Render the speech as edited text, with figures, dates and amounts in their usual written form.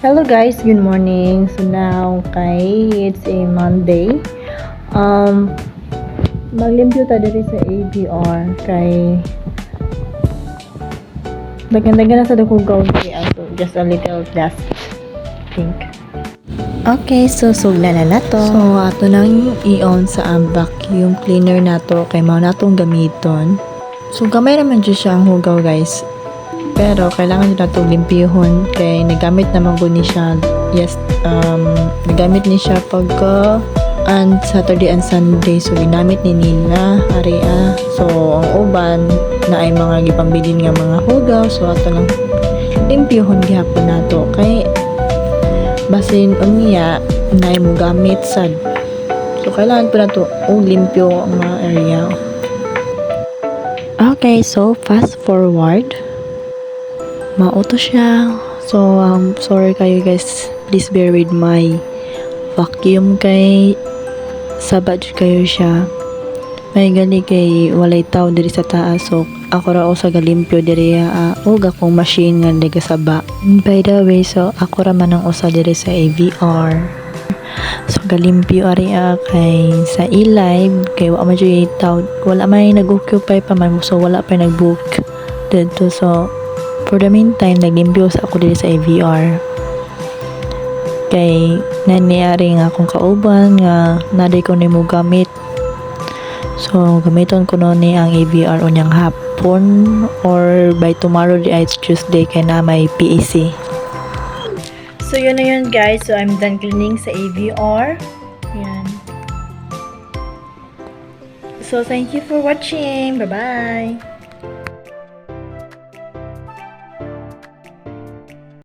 Hello guys, good morning. So now it's a Monday. Maglimpyo ta diri sa ABR kay dagan-dagan na sa dako gawin ato just a little dust pink. Okay, so sugla na nato. So ato nang i-on sa vacuum cleaner nato kay mao natong gamiton. So gamay naman jud siya ang hugaw guys. Pero kailangan nyo na itong limpihon kay nagamit naman ko ni siya nagamit ni siya pagka Saturday and Sunday, so ginamit ni nila area. So ang uban na ay mga gipambilin nga mga hugaw, so ato lang limpihon gihapon nato kay basin unya na ay mo gamit sad, so kailangan pa nato limpyo ang mga area. Okay, so fast forward, mauto siya. So, sorry kayo guys. Please bear with my vacuum kay sabat kayo siya. May gali kay walay tao diri sa taas. So, ako ra sa galimpyo diri uga kong machine nga nagasaba. By the way, so ako ra man ang usa diri sa AVR. So, galimpyo ari kay sa e-live kay wala man tao, wala may nag-occupy pa man, so wala pa nag-book dito. So, for the meantime, naglimpyo sa ako dito sa AVR. Kay nangyari nga akong kauban nga naday ko ni mo gamit. So, gamiton ko no ni ang AVR unyang hapon or by tomorrow it's Tuesday kay na may PEC. So, yun na yun guys. So, I'm done cleaning sa AVR. Yan. So, thank you for watching. Bye-bye!